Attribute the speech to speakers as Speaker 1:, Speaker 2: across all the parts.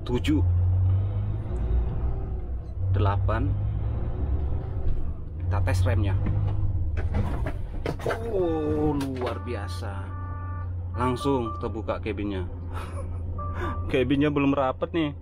Speaker 1: 7, 8. Kita tes remnya. Oh, luar biasa. Langsung kita buka cabinnya. Cabinnya belum rapet nih.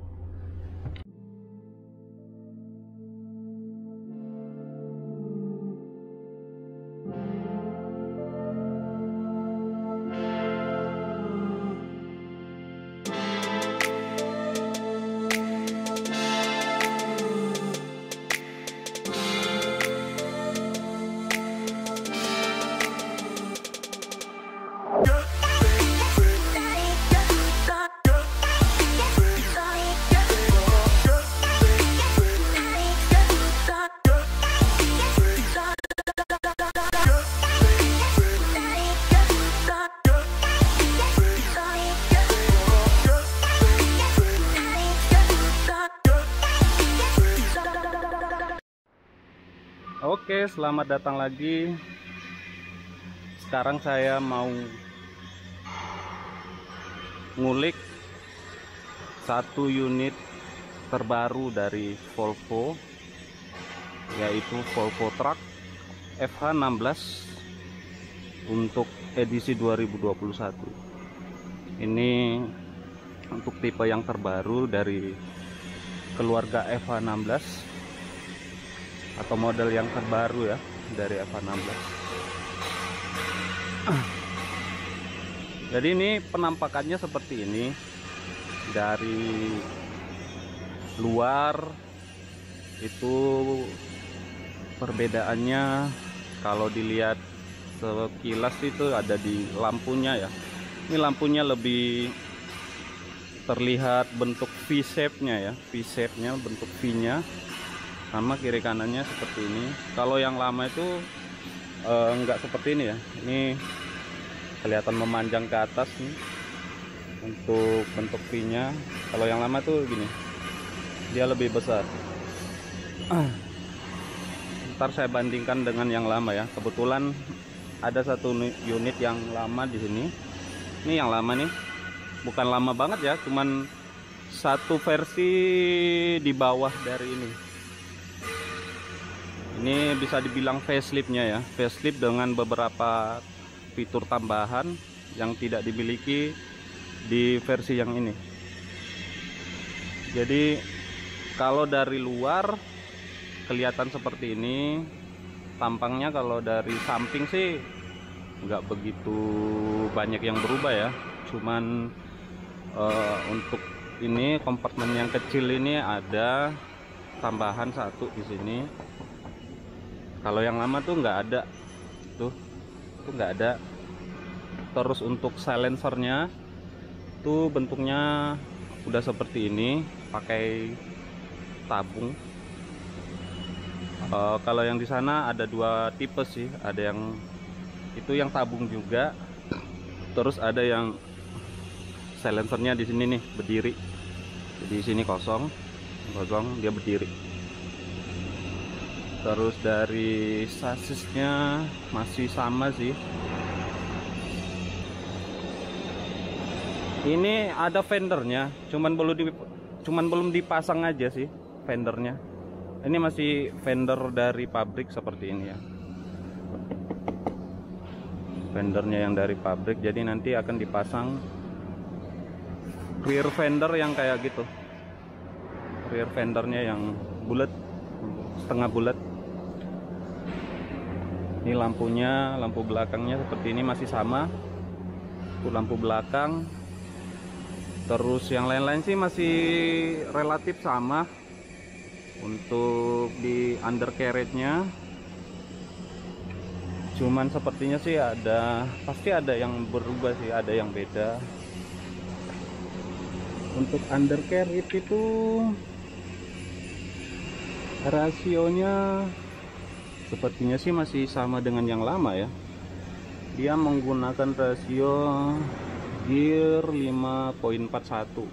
Speaker 1: Oke, selamat datang lagi. Sekarang saya mau ngulik satu unit terbaru dari Volvo, yaitu Volvo Truck FH16 untuk edisi 2021. Ini untuk tipe yang terbaru dari keluarga FH16 atau model yang terbaru ya dari FH16. Jadi ini penampakannya seperti ini. Dari luar itu perbedaannya kalau dilihat sekilas itu ada di lampunya ya. Ini lampunya lebih terlihat bentuk V-shape-nya ya, V-shape-nya, bentuk V-nya. Sama kiri kanannya seperti ini. Kalau yang lama itu enggak seperti ini ya. Ini kelihatan memanjang ke atas nih untuk bentuk V-nya. Kalau yang lama tuh gini, dia lebih besar. Ntar saya bandingkan dengan yang lama ya. Kebetulan ada satu unit yang lama di sini. Ini yang lama nih, bukan lama banget ya, cuman satu versi di bawah dari ini. Ini bisa dibilang facelift-nya ya, facelift dengan beberapa fitur tambahan yang tidak dimiliki di versi yang ini. Jadi kalau dari luar kelihatan seperti ini tampangnya. Kalau dari samping sih nggak begitu banyak yang berubah ya, cuman untuk ini kompartemen yang kecil ini ada tambahan satu di sini. Kalau yang lama tuh nggak ada, tuh nggak ada. Terus untuk silencernya tuh bentuknya udah seperti ini, pakai tabung. Kalau yang di sana ada dua tipe sih, ada yang itu yang tabung juga, terus ada yang silencernya di sini nih berdiri. Jadi di sini kosong, dia berdiri. Terus dari sasisnya masih sama sih. Ini ada fendernya, cuman belum dipasang aja sih fendernya. Ini masih fender dari pabrik seperti ini ya. Fendernya yang dari pabrik, jadi nanti akan dipasang rear fender yang kayak gitu. Rear fendernya yang bulat, setengah bulat. Ini lampunya, lampu belakangnya seperti ini masih sama. Itu lampu belakang. Terus yang lain-lain sih masih relatif sama. Untuk di undercarriage-nya, cuman sepertinya sih pasti ada yang berubah sih, ada yang beda. Untuk undercarriage itu rasionya sepertinya sih masih sama dengan yang lama ya. Dia menggunakan rasio gear 5.41.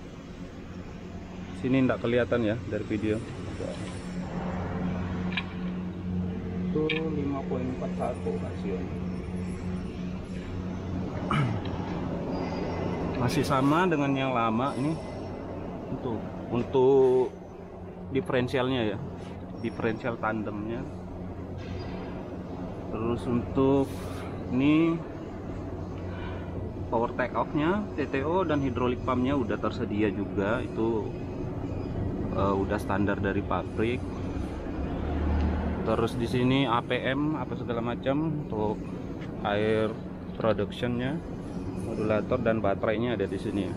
Speaker 1: Sini tidak kelihatan ya dari video. Itu 5.41 rasionya. masih sama dengan yang lama. Ini untuk diferensialnya ya, diferensial tandemnya. Terus untuk ini power take off nya, TTO dan hidrolik pumpnya udah tersedia juga, itu udah standar dari pabrik. Terus di sini APM apa segala macam untuk air productionnya, modulator dan baterainya ada di sini ya,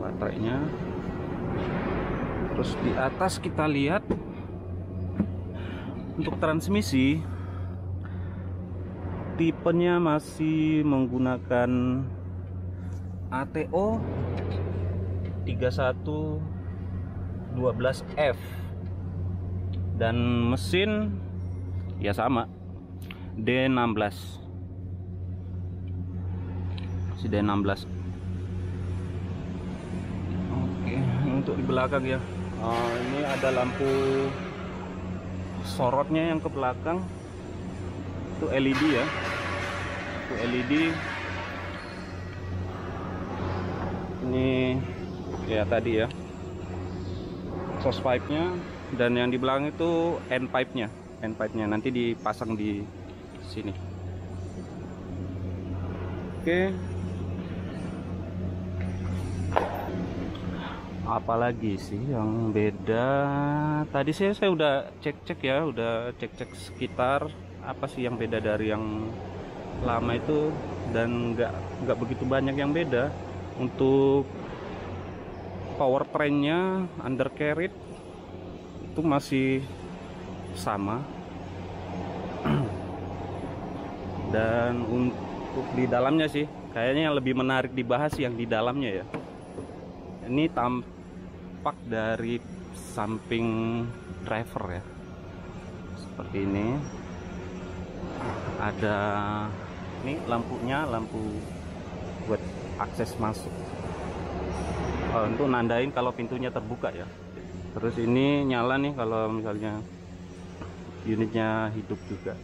Speaker 1: baterainya. Terus di atas kita lihat untuk transmisi, tipenya masih menggunakan ATO 3112F dan mesin ya sama D16, si D16. Oke, untuk di belakang ya, ini ada lampu sorotnya yang ke belakang, itu LED ya, itu LED. Ini ya tadi ya exhaust pipe-nya, dan yang di belakang itu end pipe-nya, nanti dipasang di sini. Oke, apalagi sih yang beda? Tadi saya udah cek ya, udah cek sekitar apa sih yang beda dari yang lama itu, dan nggak begitu banyak yang beda. Untuk powertrainnya, undercarriage itu masih sama. Dan untuk di dalamnya sih kayaknya yang lebih menarik dibahas yang di dalamnya ya. Ini tampak dari samping driver ya, seperti ini. Ada ini lampunya, lampu buat akses masuk, untuk nandain kalau pintunya terbuka ya. Terus ini nyala nih kalau misalnya unitnya hidup juga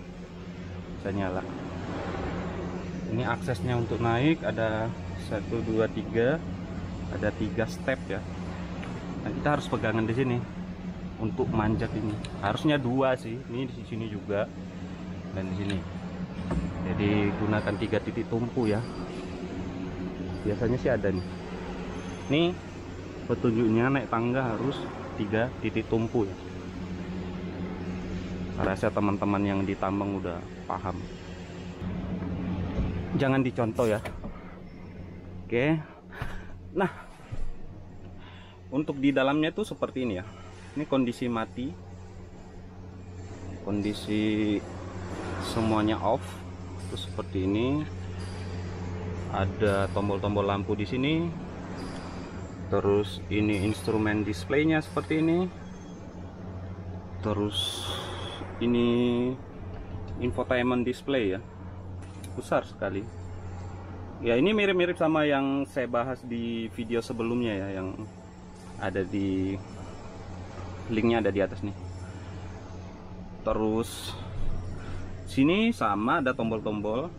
Speaker 1: bisa nyala. Ini aksesnya untuk naik ada 1 2 3, ada 3 step ya. Nah, kita harus pegangan di sini untuk manjat ini. Harusnya 2 sih. Ini di sini juga dan di sini. Jadi gunakan 3 titik tumpu ya. Biasanya sih ada nih. Nih petunjuknya naik tangga harus 3 titik tumpu ya. Rasa teman-teman yang di tambang udah paham. Jangan dicontoh ya. Oke. Nah, untuk di dalamnya itu seperti ini ya. Ini kondisi mati. Kondisi semuanya off. Itu seperti ini. Ada tombol-tombol lampu di sini. Terus ini instrumen displaynya seperti ini. Terus ini infotainment display ya, besar sekali ya. Ini mirip-mirip sama yang saya bahas di video sebelumnya ya, yang ada di linknya ada di atas nih. Terus sini sama ada tombol-tombol,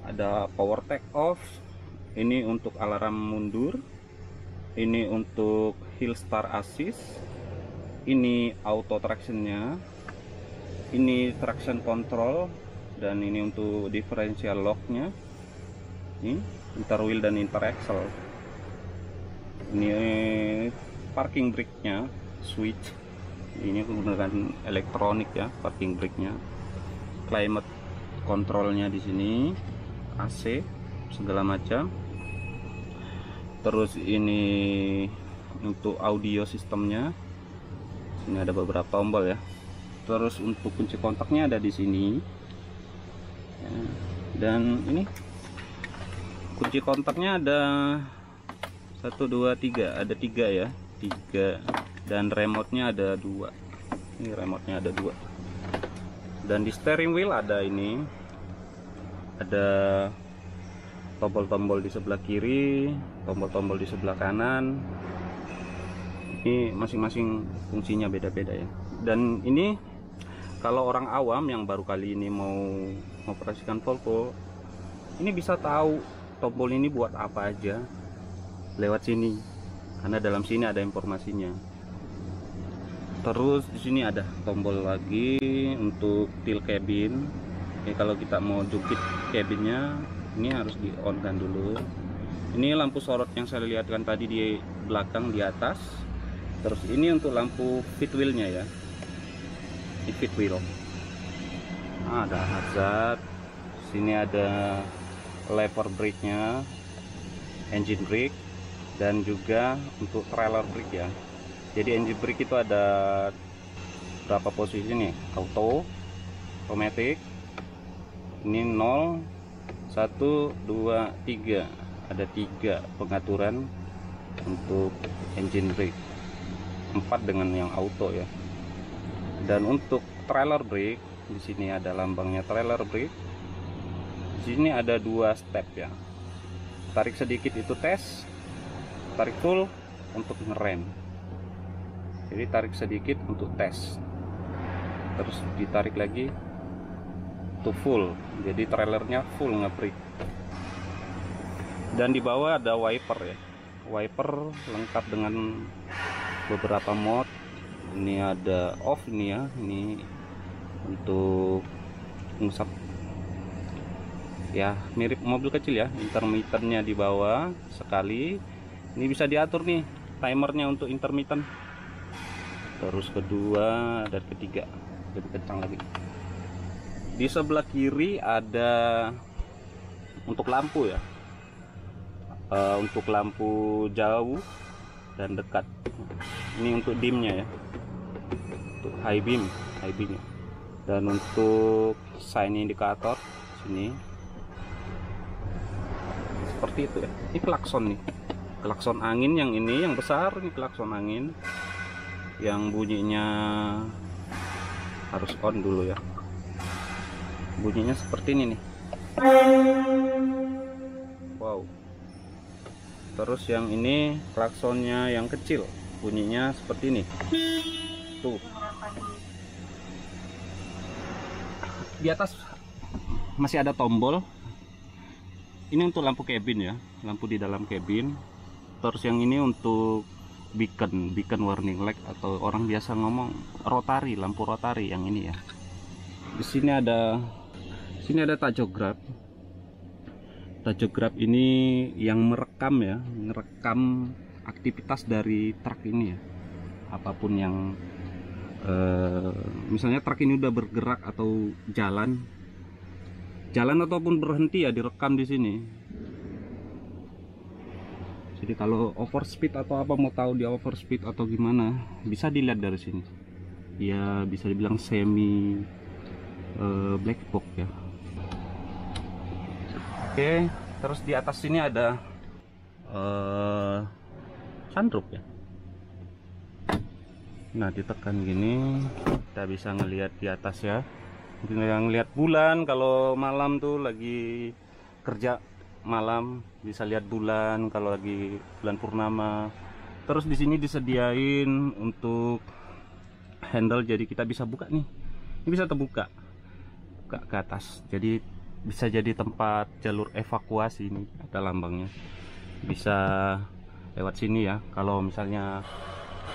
Speaker 1: ada power take off, ini untuk alarm mundur, ini untuk hill start assist, ini auto tractionnya, ini traction control, dan ini untuk differential locknya, ini inter wheel dan inter axle. Ini parking brake nya, switch ini menggunakan elektronik ya, parking brake nya, climate controlnya di sini, AC segala macam. Terus ini untuk audio sistemnya, ini ada beberapa tombol ya. Terus untuk kunci kontaknya ada di sini ya. Dan ini kunci kontaknya ada 1 2 3, ada 3 ya, 3. Dan remote-nya ada 2. Ini remote-nya ada 2. Dan di steering wheel ada ini, ada tombol-tombol di sebelah kiri, tombol-tombol di sebelah kanan. Ini masing-masing fungsinya beda-beda ya. Dan ini kalau orang awam yang baru kali ini mau mengoperasikan Volvo, ini bisa tahu tombol ini buat apa aja lewat sini, karena dalam sini ada informasinya. Terus di sini ada tombol lagi untuk tilt cabin. Kalau kita mau jungkit cabinnya, ini harus di on kan dulu. Ini lampu sorot yang saya lihatkan tadi di belakang di atas. Terus ini untuk lampu fit wheelnya ya, ini fit wheel. Ada hazard. Sini ada lever brake-nya, engine brake, dan juga untuk trailer brake ya. Jadi engine brake itu ada berapa posisi nih? Auto, automatic. Ini 0, 1, 2, 3. Ada 3 pengaturan untuk engine brake. 4 dengan yang auto ya. Dan untuk trailer brake, di sini ada lambangnya trailer brake. Di sini ada 2 step ya. Tarik sedikit itu tes, tarik full untuk ngerem. Jadi tarik sedikit untuk tes, terus ditarik lagi to full, jadi trailernya full nge-brake. Dan di bawah ada wiper ya, wiper lengkap dengan beberapa mod. Ini ada off ini ya, ini untuk ngusap ya, mirip mobil kecil ya. Intermittennya di bawah sekali, ini bisa diatur nih timernya untuk intermittent. Terus kedua dan ketiga lebih kencang lagi. Di sebelah kiri ada untuk lampu ya, untuk lampu jauh dan dekat. Ini untuk dimnya ya, untuk high beam ya. Dan untuk sign indikator sini seperti itu ya. Ini klakson nih, klakson angin yang ini yang besar, ini klakson angin yang bunyinya harus on dulu ya. Bunyinya seperti ini nih. Wow. Terus yang ini klaksonnya yang kecil, bunyinya seperti ini. Tuh. Di atas masih ada tombol. Ini untuk lampu cabin ya, lampu di dalam cabin. Terus yang ini untuk beacon warning light, atau orang biasa ngomong rotary, lampu rotary yang ini ya. Di sini ada tachograph. Tachograph ini yang merekam ya, merekam aktivitas dari truk ini ya. Apapun yang misalnya truk ini udah bergerak atau jalan ataupun berhenti ya, direkam di sini. Jadi kalau overspeed atau apa, mau tahu dia overspeed atau gimana, bisa dilihat dari sini. Ya bisa dibilang semi black box ya. Oke, terus di atas sini ada sunroof ya. Nah, ditekan gini kita bisa ngelihat di atas ya. Ngelihat bulan kalau malam tuh lagi kerja malam, bisa lihat bulan kalau lagi bulan purnama. Terus di sini disediain untuk handle, jadi kita bisa buka nih. Ini bisa terbuka ke atas, jadi bisa jadi tempat jalur evakuasi. Ini ada lambangnya, bisa lewat sini ya. Kalau misalnya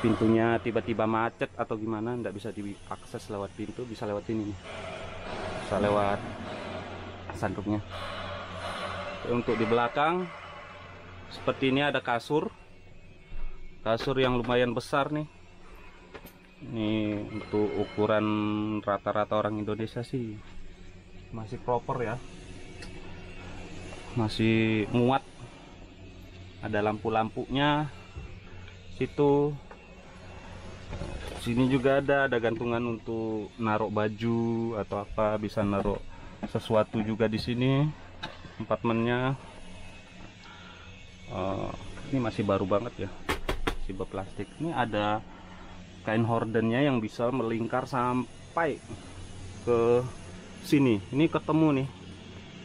Speaker 1: pintunya tiba-tiba macet atau gimana, nggak bisa diakses lewat pintu, bisa lewat sini, bisa lewat sunroofnya. Untuk di belakang seperti ini ada kasur yang lumayan besar nih. Ini untuk ukuran rata-rata orang Indonesia sih masih proper ya, masih muat. Ada lampu-lampunya situ. Sini juga ada gantungan untuk naruh baju atau apa, bisa naruh sesuatu juga di sini. Kompartemennya ini masih baru banget ya, masih berplastik. Ini ada kain hordennya yang bisa melingkar sampai ke sini. Ini ketemu nih,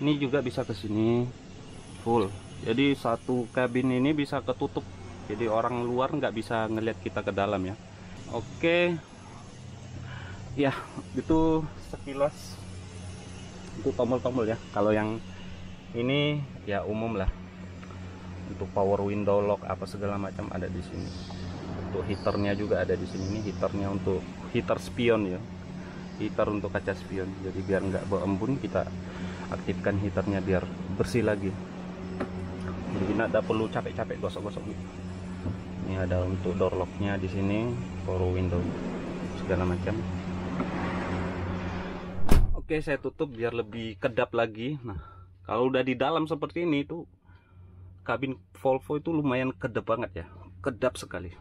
Speaker 1: ini juga bisa ke sini full. Jadi satu kabin ini bisa ketutup, jadi orang luar nggak bisa ngelihat kita ke dalam ya. Oke ya, itu sekilas itu tombol-tombol ya. Kalau yang Ini ya umum lah. Untuk power window lock apa segala macam ada di sini. Untuk heaternya juga ada di sini. Ini heaternya untuk heater spion ya. Heater untuk kaca spion. Jadi biar nggak bau embun, kita aktifkan heaternya biar bersih lagi. Jadi nggak perlu capek-capek gosok-gosok gitu. Ini ada untuk door locknya di sini, power window segala macam. Oke, saya tutup biar lebih kedap lagi. Nah, kalau udah di dalam seperti ini tuh kabin Volvo itu lumayan kedap banget ya, kedap sekali.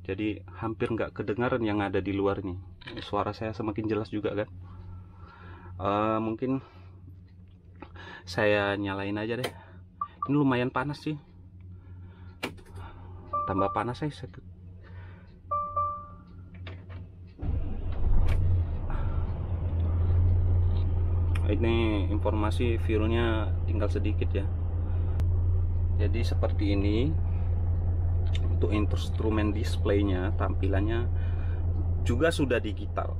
Speaker 1: Jadi hampir nggak kedengaran yang ada di luar nih. Suara saya semakin jelas juga kan. Mungkin saya nyalain aja deh. Ini lumayan panas sih. Tambah panas saya. Ini informasi fuelnya tinggal sedikit ya. Jadi seperti ini. Untuk instrumen displaynya, tampilannya juga sudah digital,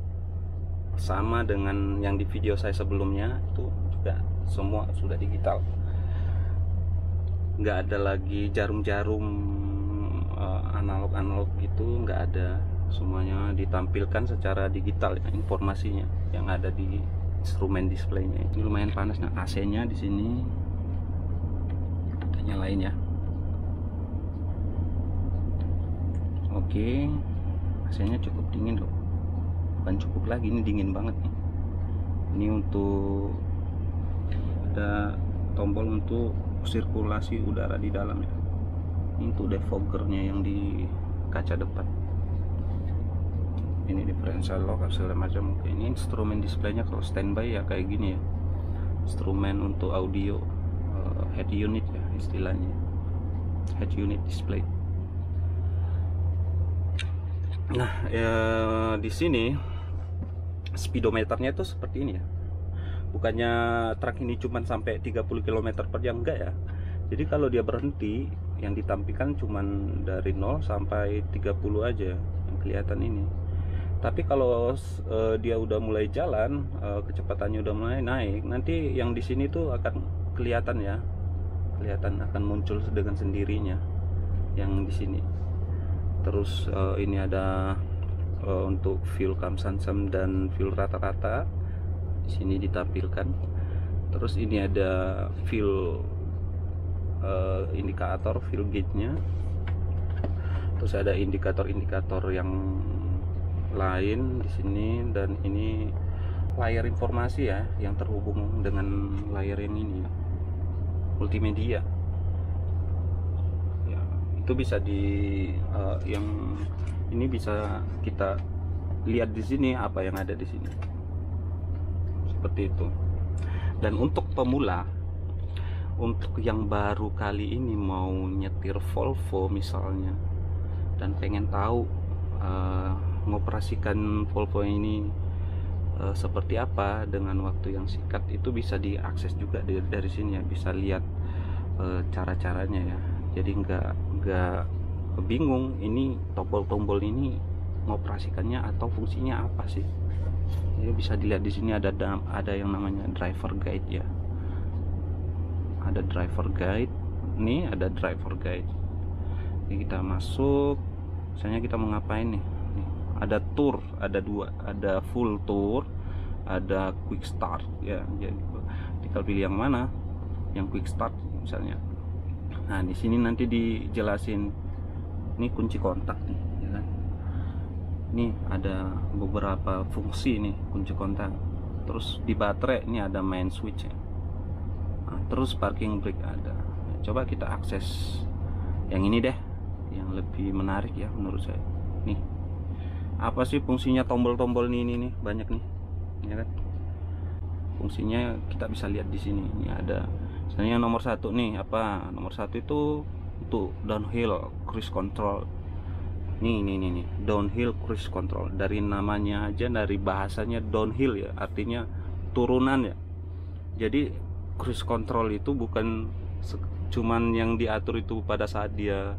Speaker 1: sama dengan yang di video saya sebelumnya. Itu juga semua sudah digital, nggak ada lagi jarum-jarum analog gitu, nggak ada. Semuanya ditampilkan secara digital ya, informasinya yang ada di instrumen displaynya. Ini lumayan panas. Nah, AC-nya di sini kita nyalain ya. Oke, AC-nya cukup dingin loh. Bukan cukup lagi, ini dingin banget nih. Ini untuk ada tombol untuk sirkulasi udara di dalam ya. Ini untuk defoggernya yang di kaca depan. Ini differential lock segala macam. Oke, ini instrumen displaynya kalau standby ya kayak gini ya. Instrumen untuk audio, head unit ya istilahnya. Head unit display. Nah, di sini speedometernya itu seperti ini ya. Bukannya truk ini cuma sampai 30 km per jam, enggak ya. Jadi kalau dia berhenti, yang ditampilkan cuma dari 0 sampai 30 aja yang kelihatan ini. Tapi kalau dia udah mulai jalan, kecepatannya udah mulai naik, nanti yang di sini tuh akan kelihatan ya. Kelihatan akan muncul dengan sendirinya yang di sini. Terus ini ada untuk fuel kamsansam dan fuel rata-rata di sini ditampilkan. Terus ini ada fuel indikator fuel gauge-nya. Terus ada indikator-indikator yang lain di sini, dan ini layar informasi ya yang terhubung dengan layar yang ini ya, multimedia. Itu bisa yang ini bisa kita lihat di sini apa yang ada di sini, seperti itu. Dan untuk pemula, untuk yang baru kali ini mau nyetir Volvo misalnya, dan pengen tahu mengoperasikan Volvo ini seperti apa dengan waktu yang singkat, itu bisa diakses juga dari sini ya, bisa lihat cara-caranya ya. Jadi nggak bingung ini tombol-tombol ini mengoperasikannya atau fungsinya apa sih. Jadi bisa dilihat di sini ada yang namanya driver guide ya. Ada driver guide. Nih ada driver guide. Jadi kita masuk. Misalnya kita mau ngapain nih? Ada tour, ada dua, ada full tour, ada quick start ya. Jadi tinggal pilih yang mana. Yang quick start misalnya. Nah, di sini nanti dijelasin. Ini kunci kontak nih, ya kan? Ini ada beberapa fungsi nih kunci kontak. Terus di baterai ini ada main switch ya. Nah, terus parking brake ada. Nah, coba kita akses yang ini deh, yang lebih menarik ya menurut saya. Nih, apa sih fungsinya tombol-tombol ini nih? Banyak nih, ya kan? Fungsinya kita bisa lihat di sini. Ini ada. Misalnya nomor 1 nih, apa nomor 1 itu untuk downhill cruise control. Nih downhill cruise control. Dari namanya aja, dari bahasanya downhill ya, artinya turunan ya. Jadi cruise control itu bukan cuman yang diatur itu pada saat dia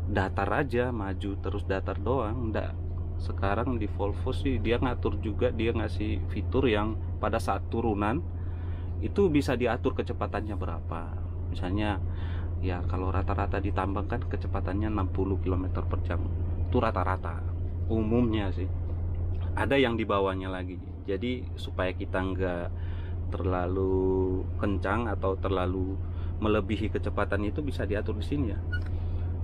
Speaker 1: datar aja, maju terus datar doang, enggak. Sekarang di Volvo sih dia ngatur juga, dia ngasih fitur yang pada saat turunan itu bisa diatur kecepatannya berapa. Misalnya ya kalau rata-rata ditambang kan kecepatannya 60 km per jam, itu rata-rata umumnya sih. Ada yang di bawahnya lagi, jadi supaya kita nggak terlalu kencang atau terlalu melebihi kecepatan itu bisa diatur di sini ya,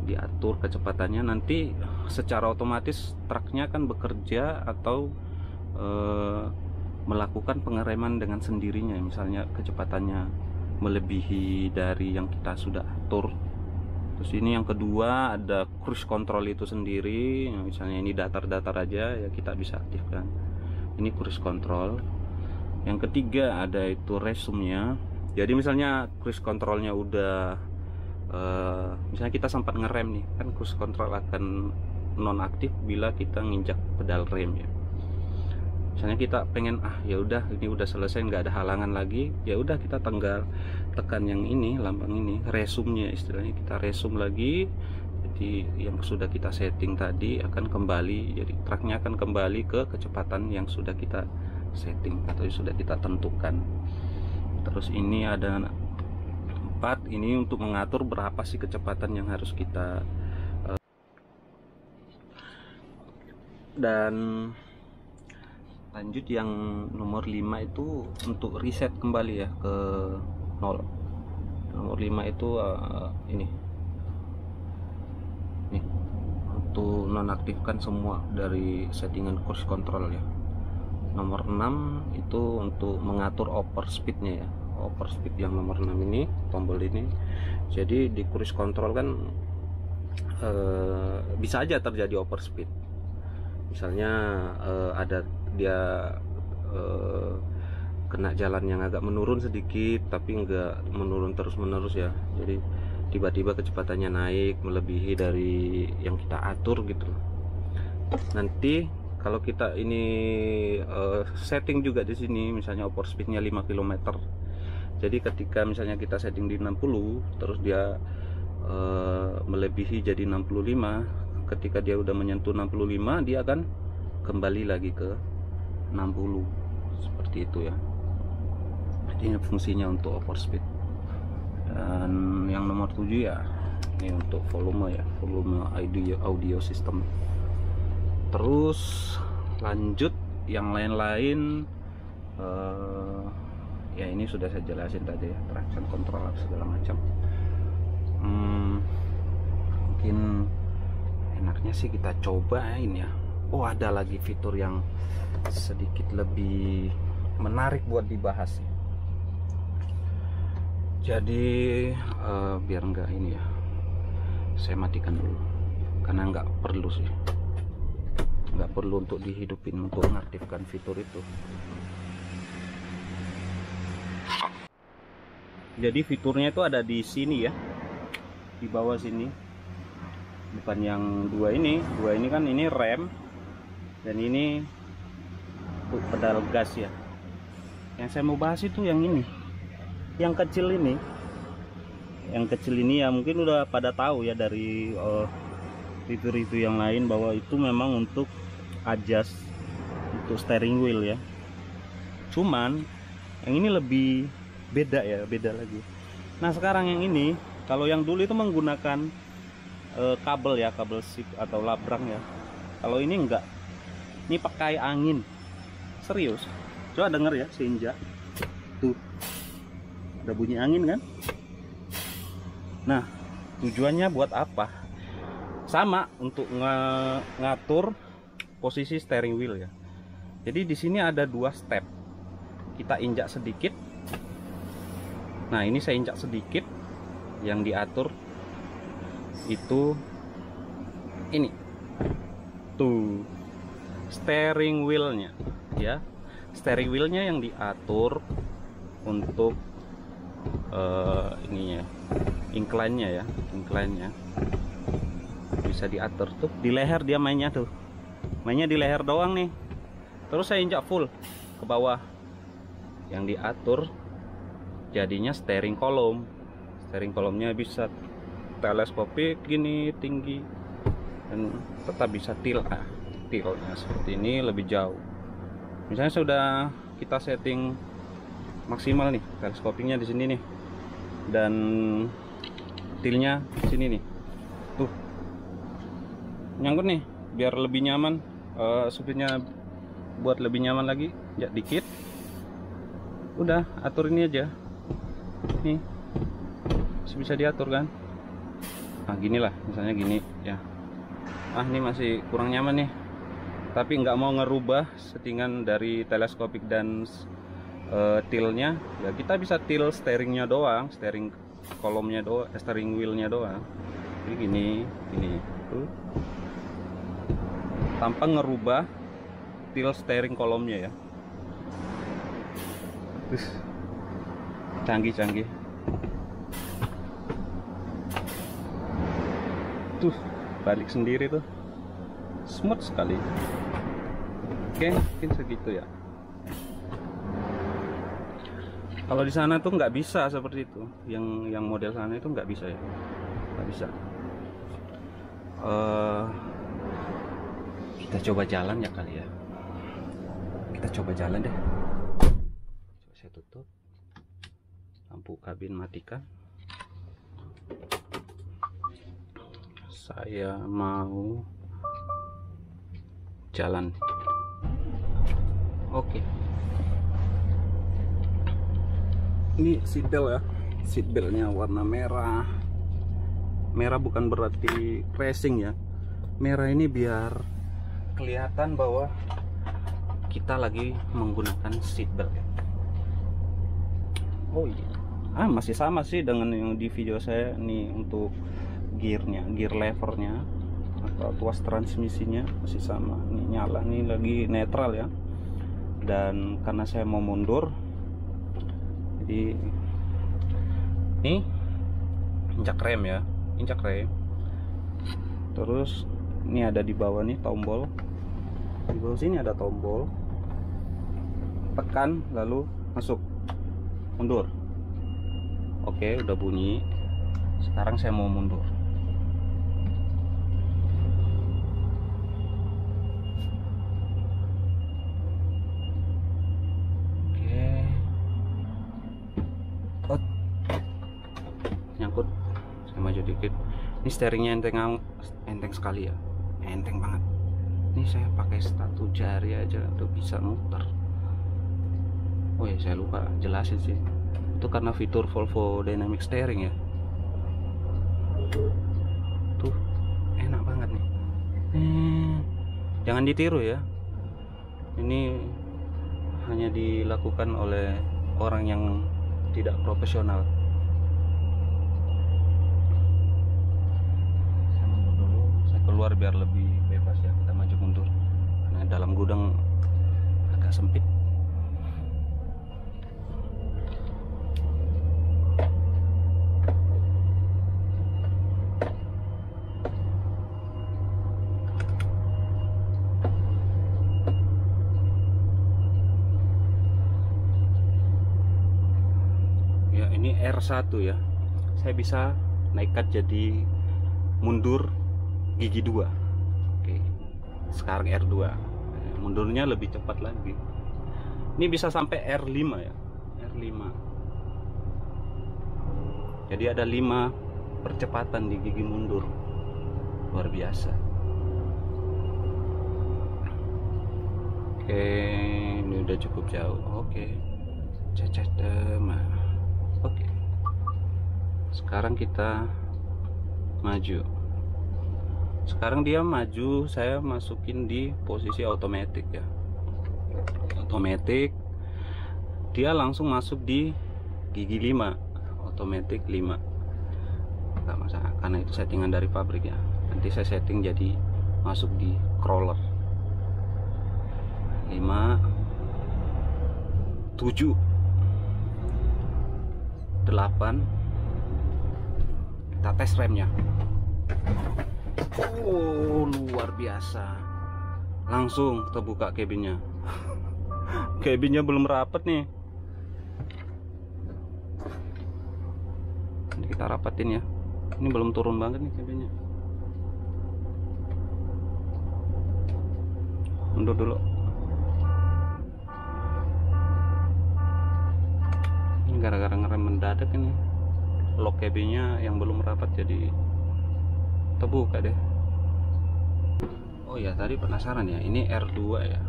Speaker 1: diatur kecepatannya. Nanti secara otomatis truknya kan bekerja atau melakukan pengereman dengan sendirinya, misalnya kecepatannya melebihi dari yang kita sudah atur. Terus ini yang kedua ada cruise control itu sendiri, misalnya ini datar-datar aja ya kita bisa aktifkan, ini cruise control. Yang ketiga ada itu resume-nya. Jadi misalnya cruise controlnya udah misalnya kita sempat ngerem nih, kan cruise control akan nonaktif bila kita nginjak pedal rem ya. Misalnya kita pengen ya udah ini udah selesai, nggak ada halangan lagi, ya udah kita tekan yang ini, lambang ini, resume-nya istilahnya, kita resume lagi. Jadi yang sudah kita setting tadi akan kembali, jadi truknya akan kembali ke kecepatan yang sudah kita setting atau sudah kita tentukan. Terus ini ada 4, ini untuk mengatur berapa sih kecepatan yang harus kita dan lanjut yang nomor 5 itu untuk reset kembali ya ke 0. Nomor 5 itu ini nih, untuk nonaktifkan semua dari settingan cruise control ya. Nomor 6 itu untuk mengatur overspeednya ya, overspeed yang nomor 6 ini, tombol ini. Jadi di cruise control kan bisa aja terjadi overspeed. Misalnya ada dia kena jalan yang agak menurun sedikit tapi enggak menurun terus-menerus ya, jadi tiba-tiba kecepatannya naik melebihi dari yang kita atur gitu. Nanti kalau kita ini setting juga di sini, misalnya overspeednya 5 km, jadi ketika misalnya kita setting di 60 terus dia melebihi jadi 65, ketika dia udah menyentuh 65 dia akan kembali lagi ke 60 seperti itu ya. Jadi ini fungsinya untuk overspeed. Dan yang nomor 7 ya ini untuk volume ya, volume audio system. Terus lanjut yang lain-lain ya ini sudah saya jelasin tadi ya, traction control segala macam. Mungkin enaknya sih kita cobain ya. Oh, ada lagi fitur yang sedikit lebih menarik buat dibahas. Jadi biar enggak ini ya, saya matikan dulu karena nggak perlu sih, nggak perlu untuk dihidupin untuk mengaktifkan fitur itu. Jadi fiturnya itu ada di sini ya, di bawah sini, bukan yang dua ini kan ini rem dan ini untuk pedal gas ya. Yang saya mau bahas itu yang ini, yang kecil ini. Yang kecil ini ya mungkin udah pada tahu ya dari review-review yang lain bahwa itu memang untuk adjust untuk steering wheel ya. Cuman yang ini lebih beda ya, beda lagi. Nah sekarang yang ini, kalau yang dulu itu menggunakan kabel ya, kabel sip atau labrang ya. Kalau ini enggak, ini pakai angin. Serius, coba denger ya, seinjak tuh ada bunyi angin kan. Nah tujuannya buat apa? Sama untuk ngatur posisi steering wheel ya. Jadi di sini ada 2 step. Kita injak sedikit. Nah ini saya injak sedikit, yang diatur itu ini tuh steering wheelnya ya, steering wheelnya yang diatur untuk ininya, incline-nya ya, incline-nya bisa diatur tuh di leher, dia mainnya tuh, mainnya di leher doang nih. Terus saya injak full ke bawah, yang diatur jadinya steering column. Steering column-nya bisa teleskopik gini tinggi dan tetap bisa tiltnya seperti ini lebih jauh. Misalnya sudah kita setting maksimal nih, teleskopingnya di sini nih, dan tilnya di sini nih, tuh nyangkut nih, biar lebih nyaman. Supirnya buat lebih nyaman lagi, ya dikit, udah atur ini aja, nih bisa diatur kan. Nah gini lah, misalnya gini ya. Ini masih kurang nyaman nih, tapi nggak mau ngerubah settingan dari teleskopik dan tilnya ya. Kita bisa til steeringnya doang, steering kolomnya doang, steering wheelnya doang. Jadi gini tuh, tanpa ngerubah til steering kolomnya ya. Canggih tuh, balik sendiri tuh, smooth sekali. Oke, mungkin segitu ya. Kalau di sana tuh nggak bisa seperti itu, yang model sana itu nggak bisa ya, nggak bisa. Kita coba jalan ya kali ya. Kita coba jalan deh. Coba saya tutup, lampu kabin matikan. Saya mau jalan. Oke. Ini seatbelt ya. Seatbeltnya warna merah. Merah bukan berarti racing ya. Merah ini biar kelihatan bahwa kita lagi menggunakan seatbelt ya. Oh iya. Masih sama sih dengan yang di video saya nih. Untuk gearnya, gear levernya atau tuas transmisinya masih sama. Ini nyala, nih lagi netral ya. Dan karena saya mau mundur, jadi ini injak rem ya, injak rem. Terus ini ada di bawah nih tombol, di bawah sini ada tombol, tekan lalu masuk, mundur. Oke, udah bunyi. Sekarang saya mau mundur. Nyangkut, saya maju dikit. Ini steeringnya enteng sekali ya, enteng banget. Ini saya pakai satu jari aja udah bisa muter. Oh ya, saya lupa jelasin sih, itu karena fitur Volvo Dynamic Steering ya. Tuh enak banget nih. Jangan ditiru ya, ini hanya dilakukan oleh orang yang tidak profesional. Keluar biar lebih bebas ya, kita maju mundur karena dalam gudang agak sempit. Ya ini R1 ya, saya bisa naikkan jadi mundur gigi 2. Oke, sekarang R2, mundurnya lebih cepat lagi. Ini bisa sampai R5 ya, R5. Jadi ada 5 percepatan di gigi mundur, luar biasa. Oke, ini udah cukup jauh. Oke, oke, sekarang kita maju. Sekarang dia maju, saya masukin di posisi otomatis ya. Otomatis, dia langsung masuk di gigi 5, otomatis 5. Nggak masalah, karena itu settingan dari pabrik ya. Nanti saya setting jadi masuk di crawler. 5, 7, 8. Kita tes remnya. Oh, luar biasa. Langsung terbuka cabinnya. Cabinnya belum rapat nih. Ini kita rapatin ya. Ini belum turun banget nih cabinnya. Mundur dulu. Ini gara-gara ngerem mendadak ini, lock cabinnya yang belum rapat jadi terbuka deh. Oh ya, tadi penasaran ya, ini R2 ya,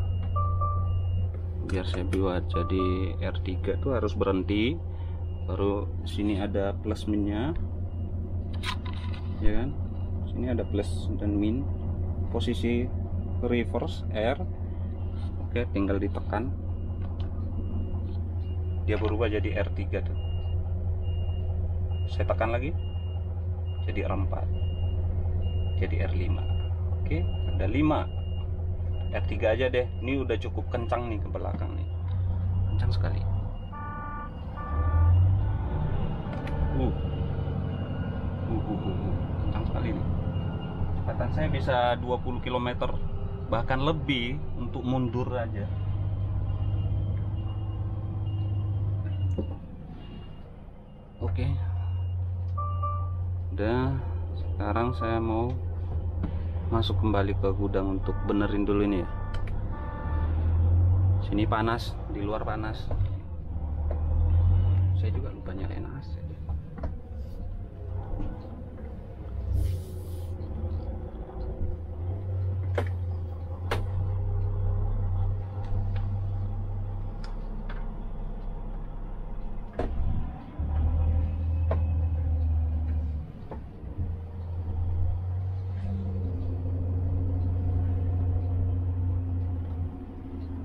Speaker 1: biar saya buat. Jadi R3 tuh harus berhenti, baru sini ada plus minnya ya kan, sini ada plus dan min, posisi reverse R. Oke, tinggal ditekan, dia berubah jadi R3 tuh. Saya tekan lagi jadi R4, jadi R5. Oke, ada 5. R3 aja deh, ini udah cukup kencang nih ke belakang nih, kencang sekali. Kencang sekali nih. Kecepatan saya bisa 20 km bahkan lebih untuk mundur aja. Oke, udah. Sekarang saya mau masuk kembali ke gudang untuk benerin dulu ini ya. Sini panas, di luar panas. Saya juga lupa nyalain AC.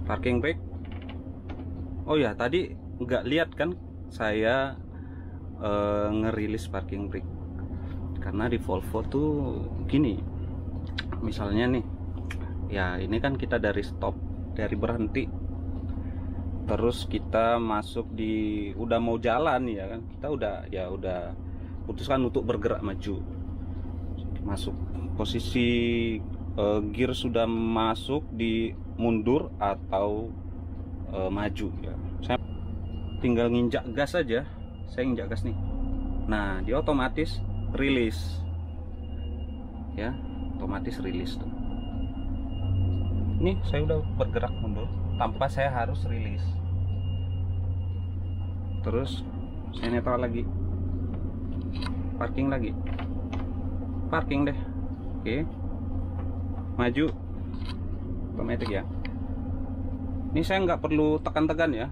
Speaker 1: Parking brake. Oh ya, tadi nggak lihat kan saya ngerilis parking brake, karena di Volvo tuh gini, misalnya nih ya, ini kan kita dari stop, dari berhenti, terus kita masuk di, udah mau jalan ya kan, kita udah putuskan untuk bergerak maju, masuk posisi gear sudah masuk di mundur atau maju ya. Saya tinggal nginjak gas aja, saya nginjak gas nih. Nah, dia otomatis rilis ya, otomatis rilis tuh. Nih saya udah bergerak mundur tanpa saya harus rilis. Terus saya netral lagi, parking lagi, parking deh. Oke, maju otomatis ya. Ini saya nggak perlu tekan-tekan ya,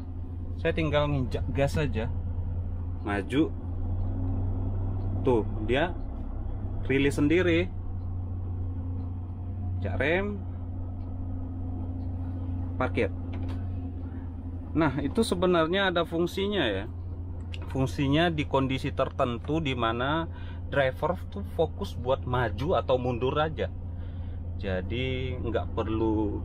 Speaker 1: saya tinggal nginjak gas saja, maju tuh, dia rilis sendiri. Jak rem, parkir. Nah, itu sebenarnya ada fungsinya ya, fungsinya di kondisi tertentu di mana driver tuh fokus buat maju atau mundur aja. Jadi nggak perlu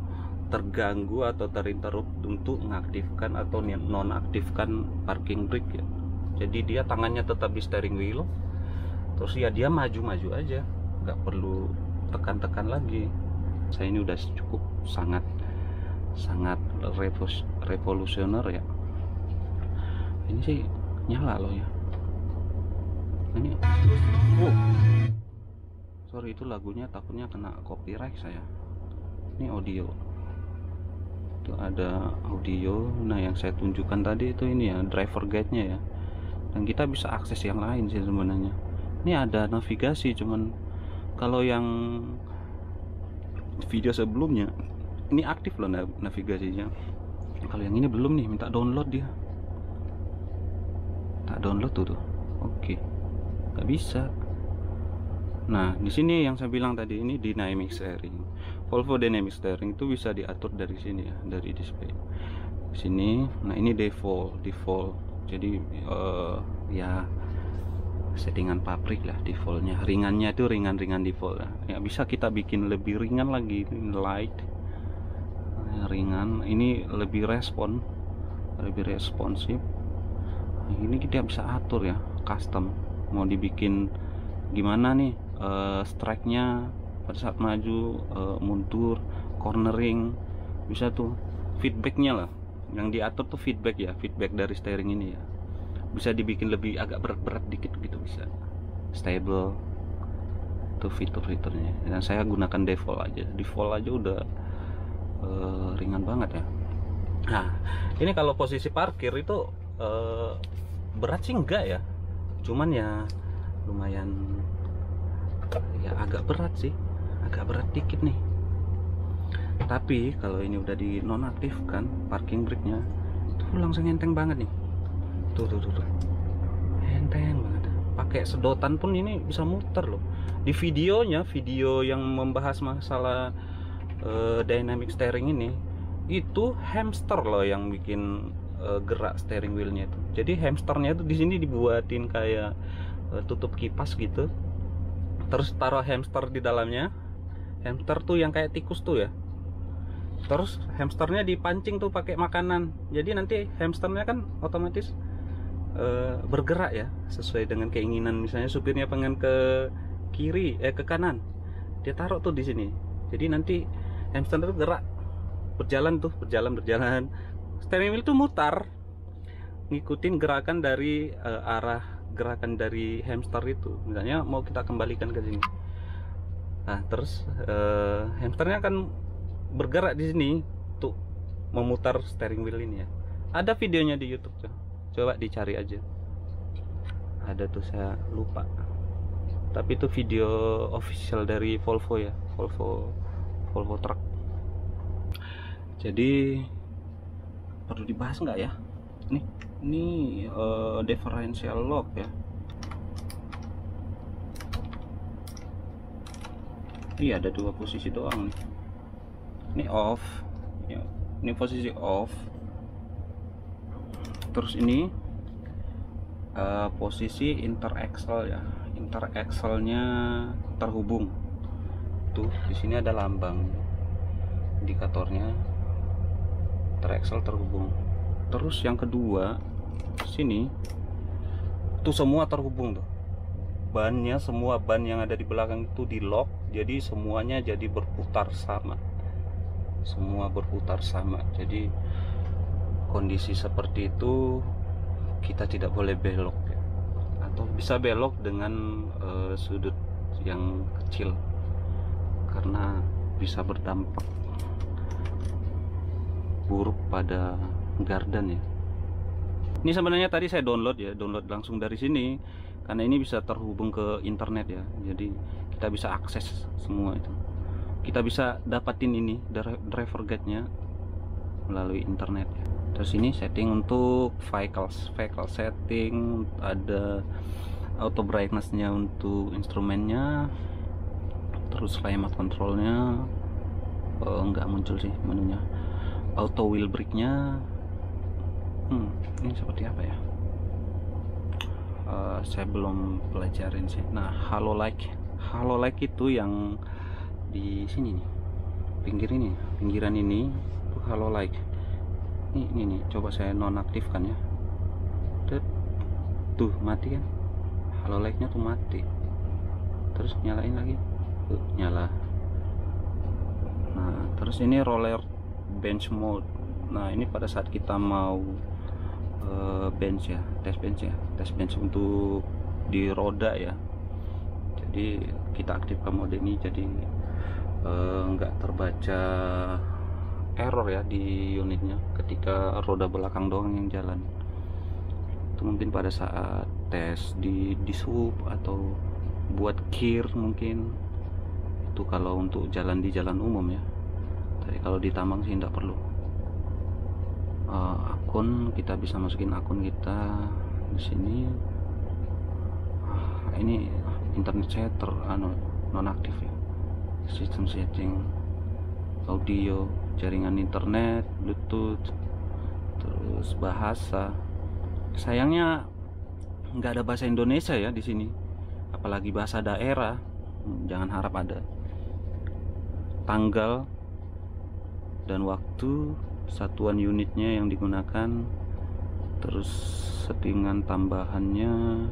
Speaker 1: terganggu atau terinterup untuk mengaktifkan atau nonaktifkan parking brake ya. Jadi dia tangannya tetap di steering wheel, terus ya dia maju-maju aja, nggak perlu tekan-tekan lagi. Saya ini udah cukup sangat revolusioner ya. Ini sih nyala loh ya. Ini sorry, itu lagunya takutnya kena copyright saya. Ini audio, itu ada audio. Nah, yang saya tunjukkan tadi itu ini ya, driver guide-nya ya, dan kita bisa akses yang lain sih sebenarnya. Ini ada navigasi, cuman kalau yang video sebelumnya ini aktif loh navigasinya. Kalau yang ini belum nih, minta download dia. Tak download tuh. Oke, nggak bisa. Nah, di sini yang saya bilang tadi, ini dynamic steering. Volvo dynamic steering itu bisa diatur dari sini ya, dari display sini. Nah, ini default. Jadi ya settingan pabrik lah defaultnya. Ringannya itu ringan default lah. Ya, bisa kita bikin lebih ringan lagi, light, ringan. Ini lebih responsif. Nah, ini kita bisa atur ya, custom. Mau dibikin gimana nih strike-nya pada saat maju, mundur, cornering, bisa tuh. Feedbacknya lah yang diatur tuh, feedback ya, feedback dari steering ini ya, bisa dibikin lebih agak berat-berat dikit gitu, bisa stable tuh fitur-fiturnya. Dan saya gunakan default aja udah ringan banget ya. Nah, ini kalau posisi parkir itu berat sih enggak ya, cuman ya lumayan ya agak berat sih, agak berat dikit nih. Tapi kalau ini udah dinonaktifkan parking brake-nya, tuh langsung enteng banget nih. Tuh, enteng banget. Pakai sedotan pun ini bisa muter loh. Di videonya, video yang membahas masalah dynamic steering ini, itu hamster loh yang bikin gerak steering wheelnya itu. Jadi hamsternya itu di sini dibuatin kayak tutup kipas gitu. Terus taruh hamster di dalamnya. Hamster tuh yang kayak tikus tuh ya. Terus hamsternya dipancing tuh pakai makanan. Jadi nanti hamsternya kan otomatis bergerak ya, sesuai dengan keinginan. Misalnya supirnya pengen ke kiri, ke kanan, dia taruh tuh di sini. Jadi nanti hamster itu gerak, berjalan. Steering wheel tuh mutar, ngikutin gerakan dari arah gerakan dari hamster itu. Misalnya mau kita kembalikan ke sini. Nah, terus hamsternya akan bergerak di sini tuh, memutar steering wheel ini ya. Ada videonya di YouTube tuh. Coba dicari aja. Ada tuh, saya lupa. Tapi itu video official dari Volvo ya, Volvo Truck. Jadi perlu dibahas nggak ya? Ini differential lock ya. Iya, ada dua posisi doang nih. Ini off ya, ini posisi off. Terus ini posisi interaxle ya, interaxle-nya terhubung. Tuh di sini ada lambang indikatornya, interaxle terhubung. Terus yang kedua sini tuh semua terhubung tuh. Bannya, semua ban yang ada di belakang itu di lock, jadi semuanya jadi berputar sama. Semua berputar sama. Jadi kondisi seperti itu kita tidak boleh belok ya. Atau bisa belok dengan sudut yang kecil, karena bisa berdampak buruk pada gardan ya. Ini sebenarnya tadi saya download langsung dari sini, karena ini bisa terhubung ke internet ya. Jadi kita bisa akses semua itu. Kita bisa dapatin ini driver guide-nya melalui internet ya. Terus ini setting untuk vehicle setting, ada auto brightness-nya untuk instrumennya, terus remote control-nya nggak muncul sih menunya. Auto wheel brake-nya ini seperti apa ya, saya belum pelajarin sih. Nah, halo light itu yang di sini nih, pinggiran ini tuh halo light. Ini nih, coba saya nonaktifkan ya. Tuh mati kan, halo light-nya tuh mati. Terus nyalain lagi, tuh nyala. Nah, terus ini roller bench mode. Nah, ini pada saat kita mau bench ya, tes bench untuk di roda ya. Jadi kita aktifkan mode ini, jadi nggak terbaca error ya di unitnya ketika roda belakang doang yang jalan. Itu mungkin pada saat tes di sub atau buat kir mungkin itu, kalau untuk jalan di jalan umum ya. Tapi kalau di tambang sih tidak perlu. Akun, kita bisa masukin akun kita di sini. Ini internet saya nonaktif ya. Sistem setting, audio, jaringan internet, bluetooth, terus bahasa. Sayangnya nggak ada bahasa Indonesia ya di sini, apalagi bahasa daerah. Jangan harap ada. Tanggal dan waktu, satuan unitnya yang digunakan, terus settingan tambahannya,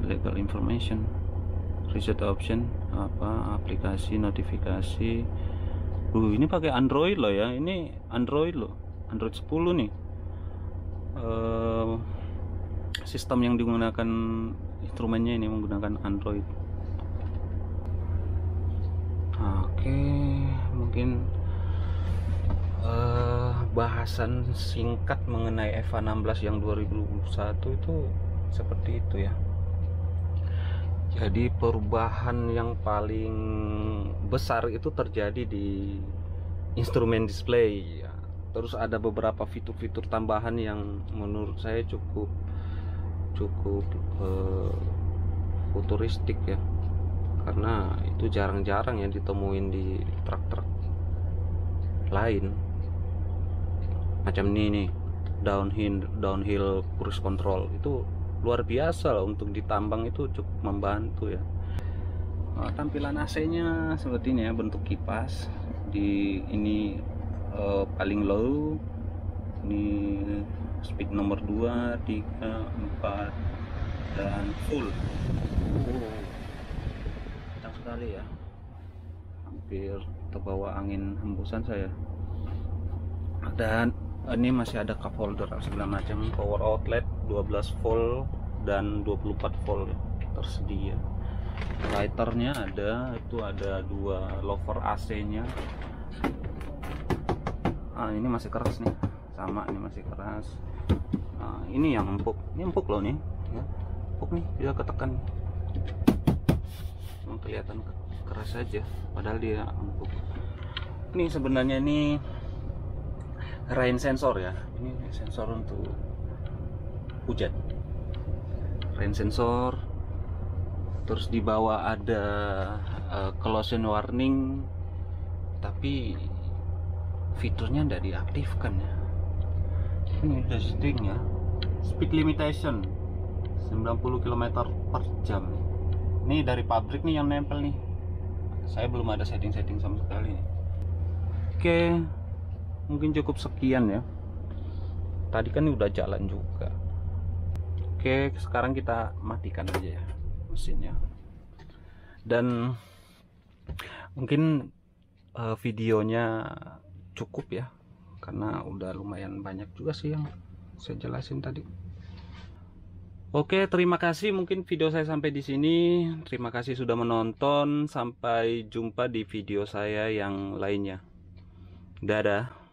Speaker 1: legal information, reset option, aplikasi, notifikasi. Ini pakai Android loh ya, ini Android loh, Android 10 nih. Sistem yang digunakan instrumennya ini menggunakan Android. Oke, mungkin bahasan singkat mengenai EVA 16 yang 2021 itu seperti itu ya. Jadi perubahan yang paling besar itu terjadi di instrumen display ya. Terus ada beberapa fitur-fitur tambahan yang menurut saya cukup futuristik ya, karena itu jarang-jarang yang ditemuin di truk-truk lain. Macam ini nih, downhill cruise control itu luar biasa lah, untuk ditambang itu cukup membantu ya. Tampilan AC-nya seperti ini ya, bentuk kipas. Di ini paling low, ini speed nomor 2, 3, 4 dan full. Kencang sekali ya, hampir terbawa angin hembusan saya. Dan ini masih ada cup holder segala macam, power outlet 12 volt dan 24 volt tersedia. Lighternya ada, itu ada 2 lover AC-nya. Ini masih keras nih, sama ini masih keras. Ini yang empuk, ini empuk loh nih ya. Empuk nih, bisa ketekan, cuma kelihatan keras saja padahal dia empuk. Ini sebenarnya ini rain sensor ya, ini sensor untuk hujan, rain sensor. Terus di bawah ada collision warning, tapi fiturnya tidak diaktifkan ya. Ini udah setting ya, speed limitation 90 km per jam. Ini dari pabrik nih yang nempel nih, saya belum ada setting-setting sama sekali nih. Oke, mungkin cukup sekian ya, tadi kan udah jalan juga. Oke, sekarang kita matikan aja ya mesinnya, dan mungkin videonya cukup ya, karena udah lumayan banyak juga sih yang saya jelasin tadi. Oke, terima kasih, mungkin video saya sampai di sini. Terima kasih sudah menonton, sampai jumpa di video saya yang lainnya. Dadah.